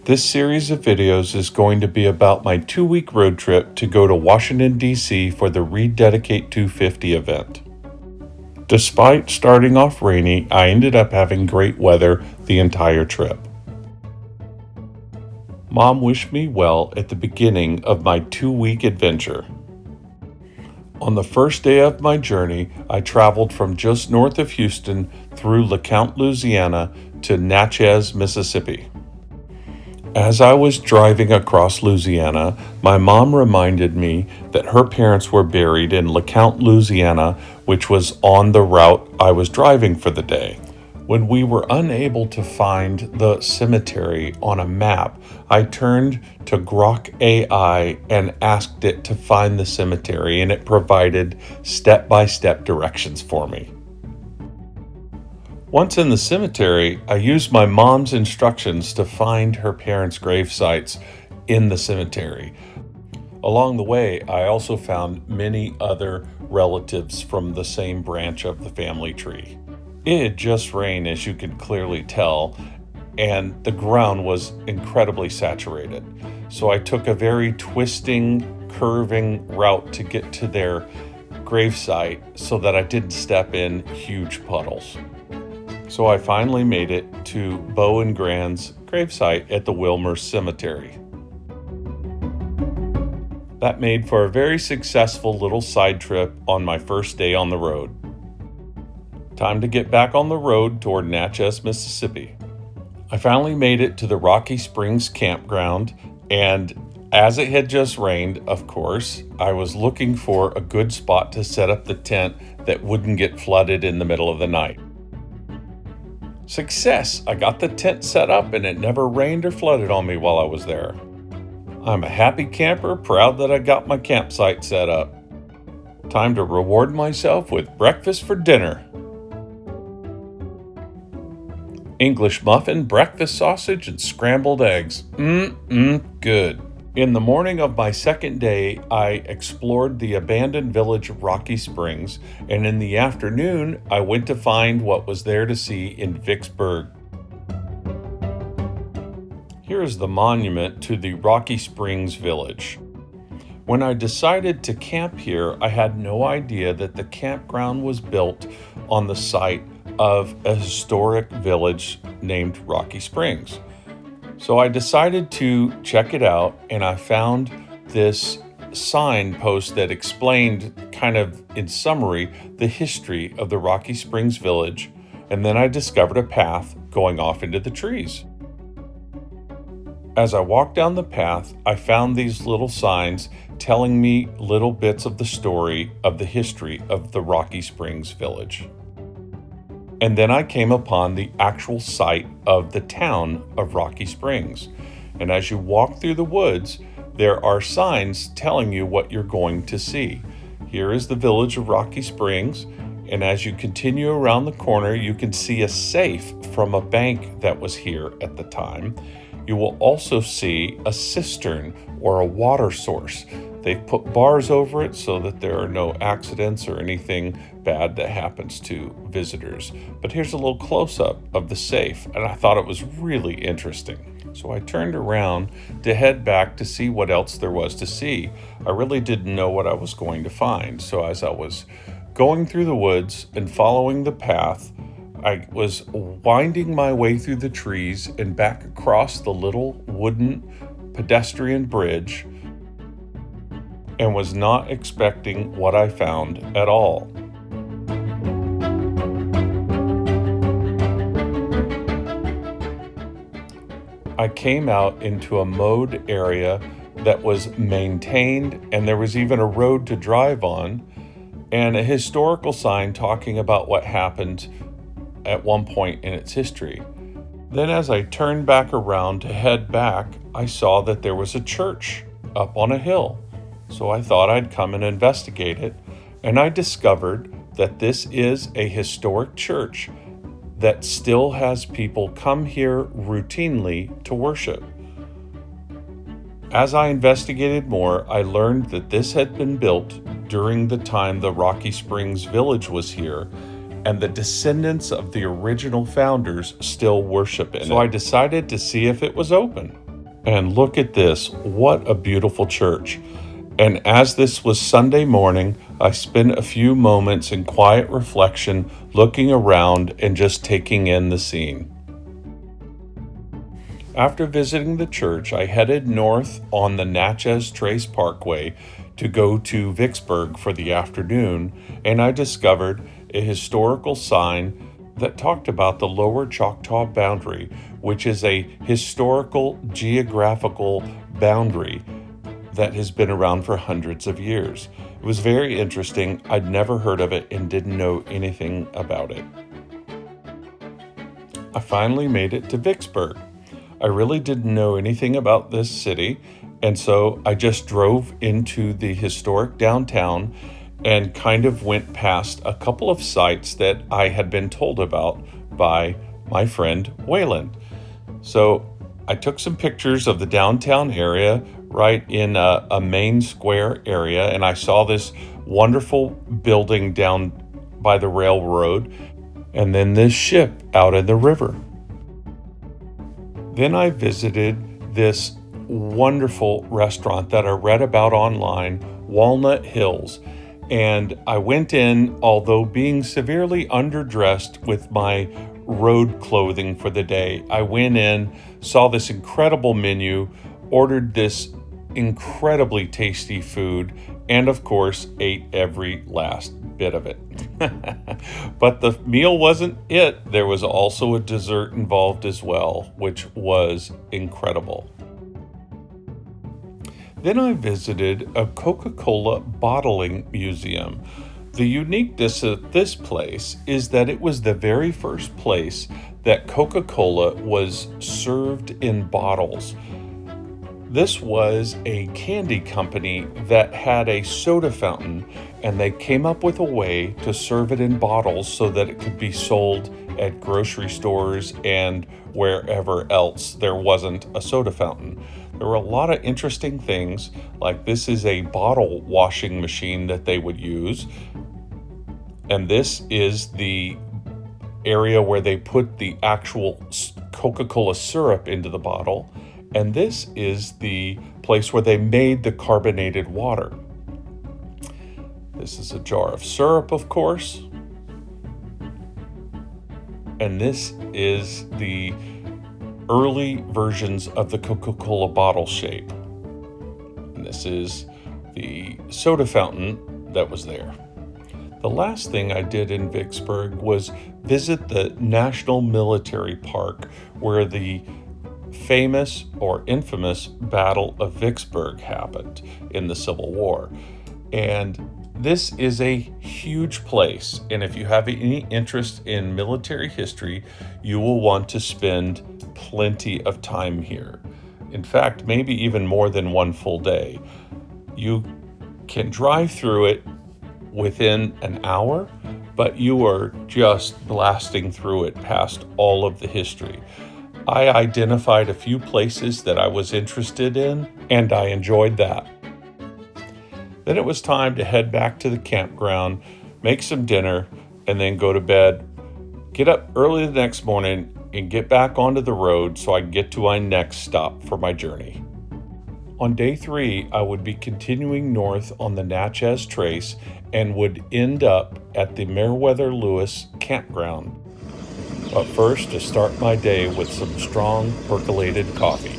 This series of videos is going to be about my 2-week road trip to go to Washington, D.C. for the Rededicate 250 event. Despite starting off rainy, I ended up having great weather the entire trip. Mom wished me well at the beginning of my 2-week adventure. On the first day of my journey, I traveled from just north of Houston through LeCount, Louisiana to Natchez, Mississippi. As I was driving across Louisiana, my mom reminded me that her parents were buried in LeCount, Louisiana, which was on the route I was driving for the day. When we were unable to find the cemetery on a map, I turned to Grok AI and asked it to find the cemetery, and it provided step-by-step directions for me. Once in the cemetery, I used my mom's instructions to find her parents' grave sites in the cemetery. Along the way, I also found many other relatives from the same branch of the family tree. It had just rained, as you can clearly tell, and the ground was incredibly saturated. So I took a very twisting, curving route to get to their gravesite so that I didn't step in huge puddles. So I finally made it to Beau and Grand's gravesite at the Wilmer Cemetery. That made for a very successful little side trip on my first day on the road. Time to get back on the road toward Natchez, Mississippi. I finally made it to the Rocky Springs Campground, and as it had just rained, of course, I was looking for a good spot to set up the tent that wouldn't get flooded in the middle of the night. Success! I got the tent set up and it never rained or flooded on me while I was there. I'm a happy camper, proud that I got my campsite set up. Time to reward myself with breakfast for dinner. English muffin, breakfast sausage, and scrambled eggs. Good. In the morning of my second day, I explored the abandoned village of Rocky Springs, and in the afternoon, I went to find what was there to see in Vicksburg. Here is the monument to the Rocky Springs village. When I decided to camp here, I had no idea that the campground was built on the site of a historic village named Rocky Springs. So I decided to check it out, and I found this sign post that explained, kind of in summary, the history of the Rocky Springs village, and then I discovered a path going off into the trees. As I walked down the path, I found these little signs telling me little bits of the story of the history of the Rocky Springs village. And then I came upon the actual site of the town of Rocky Springs. And as you walk through the woods, there are signs telling you what you're going to see. Here is the village of Rocky Springs, and as you continue around the corner, you can see a safe from a bank that was here at the time. You will also see a cistern or a water source. They've put bars over it so that there are no accidents or anything bad that happens to visitors. But here's a little close-up of the safe, and I thought it was really interesting. So I turned around to head back to see what else there was to see. I really didn't know what I was going to find. So as I was going through the woods and following the path, I was winding my way through the trees and back across the little wooden pedestrian bridge, and was not expecting what I found at all. I came out into a mowed area that was maintained, and there was even a road to drive on, and a historical sign talking about what happened at one point in its history. Then as I turned back around to head back, I saw that there was a church up on a hill. So I thought I'd come and investigate it, and I discovered that this is a historic church that still has people come here routinely to worship. As I investigated more, I learned that this had been built during the time the Rocky Springs village was here, and the descendants of the original founders still worship in it. So I decided to see if it was open. And look at this, what a beautiful church. And as this was Sunday morning, I spent a few moments in quiet reflection, looking around and just taking in the scene. After visiting the church, I headed north on the Natchez Trace Parkway to go to Vicksburg for the afternoon, and I discovered a historical sign that talked about the Lower Choctaw Boundary, which is a historical geographical boundary that has been around for hundreds of years. It was very interesting. I'd never heard of it and didn't know anything about it. I finally made it to Vicksburg. I really didn't know anything about this city, and so I just drove into the historic downtown and kind of went past a couple of sites that I had been told about by my friend Wayland. So I took some pictures of the downtown area right in a main square area, and I saw this wonderful building down by the railroad, and then this ship out in the river. Then I visited this wonderful restaurant that I read about online, Walnut Hills. And I went in, although being severely underdressed with my road clothing for the day. I went in, saw this incredible menu, ordered this incredibly tasty food, and of course, ate every last bit of it. But the meal wasn't it. There was also a dessert involved as well, which was incredible. Then I visited a Coca-Cola bottling museum. The uniqueness of this place is that it was the very first place that Coca-Cola was served in bottles. This was a candy company that had a soda fountain, and they came up with a way to serve it in bottles so that it could be sold at grocery stores and wherever else there wasn't a soda fountain. There were a lot of interesting things, like this is a bottle washing machine that they would use, and this is the area where they put the actual Coca-Cola syrup into the bottle. And this is the place where they made the carbonated water. This is a jar of syrup, of course. And this is the early versions of the Coca-Cola bottle shape. And this is the soda fountain that was there. The last thing I did in Vicksburg was visit the National Military Park, where the famous or infamous Battle of Vicksburg happened in the Civil War. And this is a huge place, and if you have any interest in military history, you will want to spend plenty of time here. In fact, maybe even more than one full day. You can drive through it within an hour, but you are just blasting through it past all of the history. I identified a few places that I was interested in, and I enjoyed that. Then it was time to head back to the campground, make some dinner, and then go to bed, get up early the next morning, and get back onto the road so I can get to my next stop for my journey. On day 3, I would be continuing north on the Natchez Trace and would end up at the Meriwether Campground. But first, to start my day with some strong percolated coffee.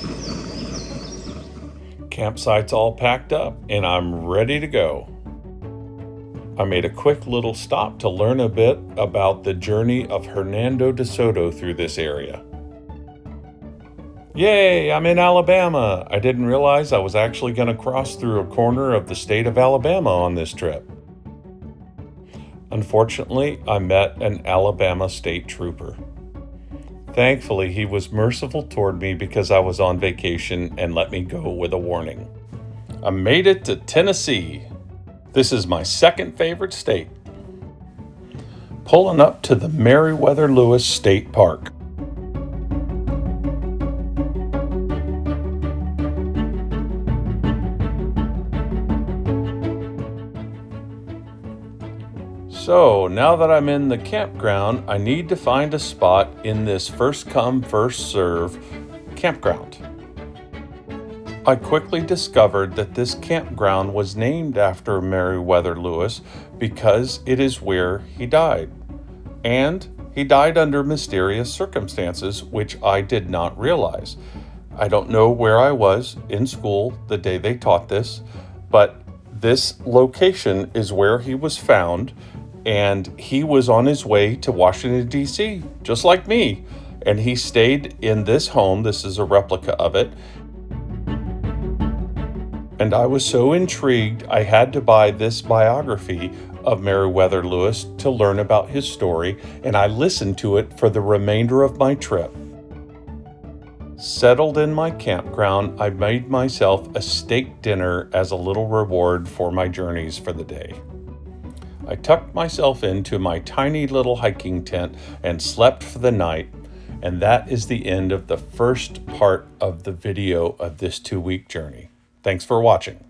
Campsite's all packed up, and I'm ready to go. I made a quick little stop to learn a bit about the journey of Hernando de Soto through this area. Yay, I'm in Alabama! I didn't realize I was actually going to cross through a corner of the state of Alabama on this trip. Unfortunately, I met an Alabama state trooper. Thankfully, he was merciful toward me because I was on vacation and let me go with a warning. I made it to Tennessee. This is my second favorite state. Pulling up to the Meriwether State Park. So now that I'm in the campground, I need to find a spot in this first come, first serve campground. I quickly discovered that this campground was named after Meriwether Lewis because it is where he died. And he died under mysterious circumstances, which I did not realize. I don't know where I was in school the day they taught this, but this location is where he was found, and he was on his way to Washington, D.C., just like me. And he stayed in this home. This is a replica of it. And I was so intrigued, I had to buy this biography of Meriwether Lewis to learn about his story, and I listened to it for the remainder of my trip. Settled in my campground, I made myself a steak dinner as a little reward for my journeys for the day. I tucked myself into my tiny little hiking tent and slept for the night, and that is the end of the first part of the video of this 2-week journey. Thanks for watching.